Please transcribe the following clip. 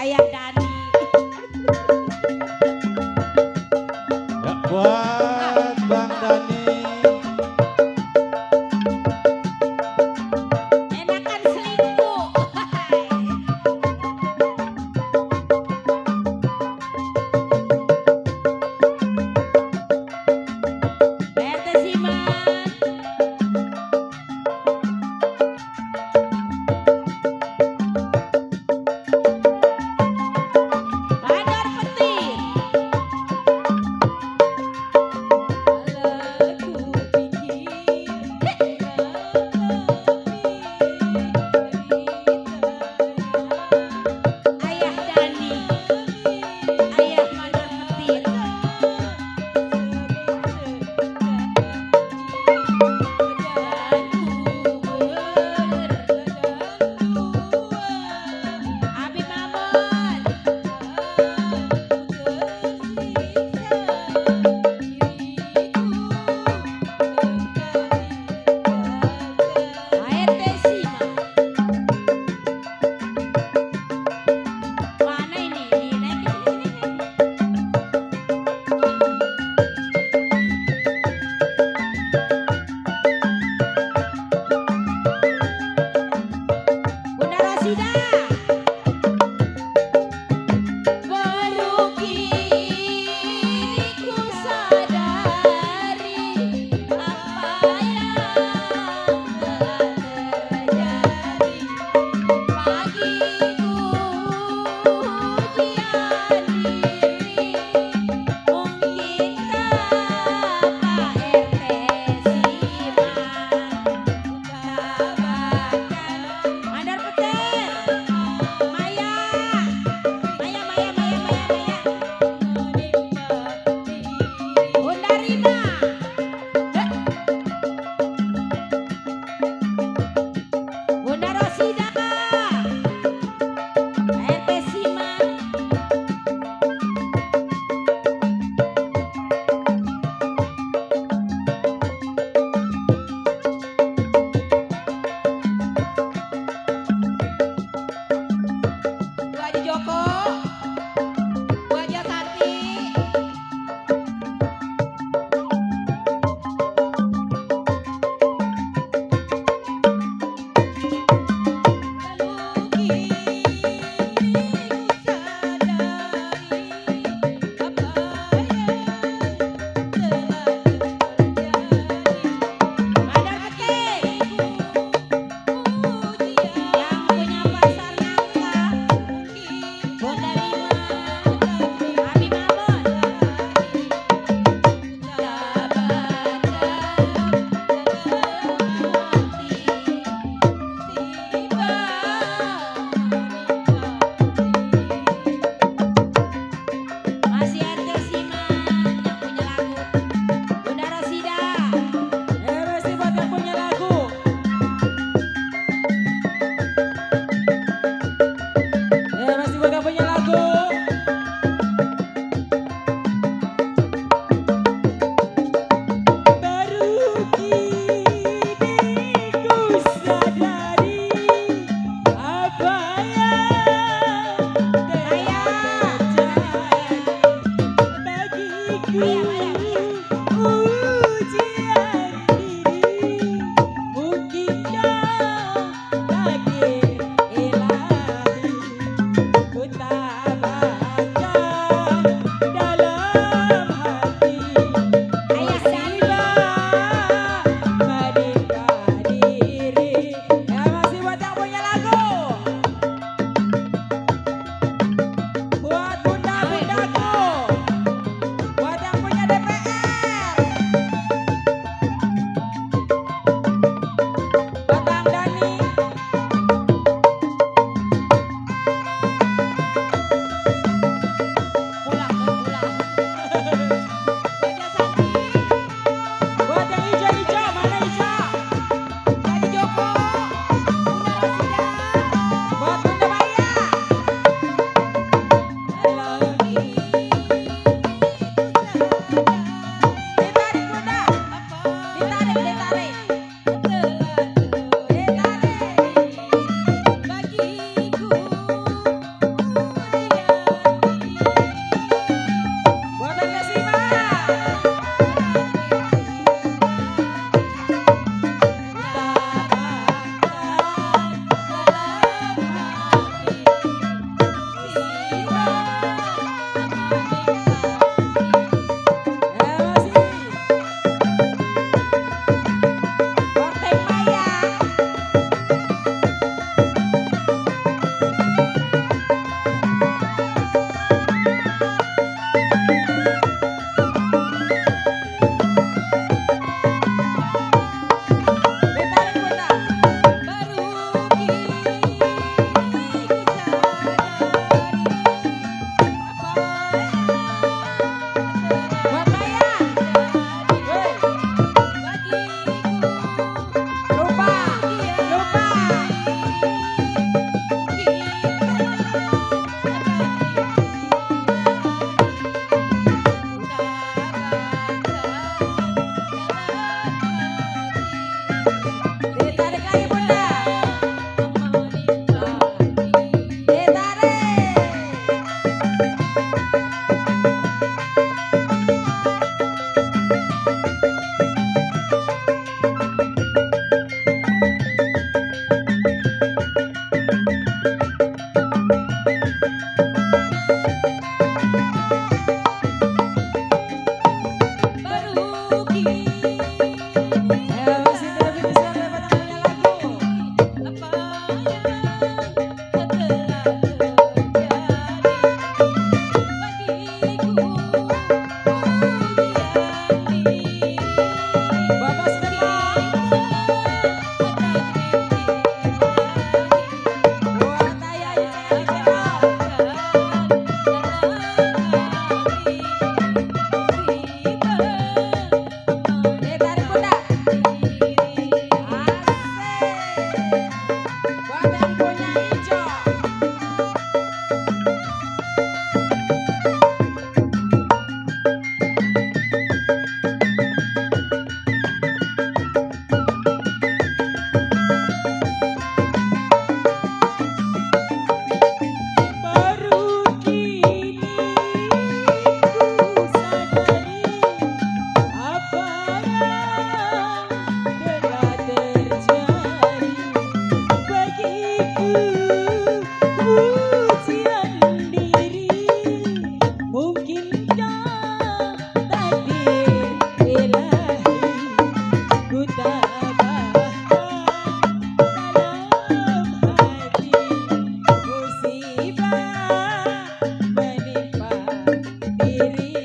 Ayah Dani. Ya, buat Bang Dani. Enakan selingkuh. RT Siman. Bandar Petir. Ayah Dani. Ayah Bandar Petir. Abi Mamat. ART Siman. Mana ini? Naik ke sini. Bunda Rosida. Baru kini ku sadari apa yang telah terjadi. Pagiku ujian diri. Mungkinkah Pak RT Siman utabakan Bandar Petir. Maya. Maya, Maya, Maya, Maya, Maya. Bunda Rima. Bunda Rosida. RT Siman. Bu Haji Joko. Bu Haji Santi. Bandar Petir. Yang punya pasar nangka. Bunda Rima. Abi Mamat. Masih RT Siman yang punya lagu. Bunda Rosida. Masih buat yang punya lagu. Masih buat yang punya lagu. Baru kini ku sadari apa yang telah terjadi bagiku. Ujian diri, mungkinkah takdir ilahi ku tabahkan dalam hati. Ayah Dani. Menikah diri. Ya, masih buat yang punya lagu. Buat bunda-bundaku. Buat yang punya DPR. Buat Bang Dani. diri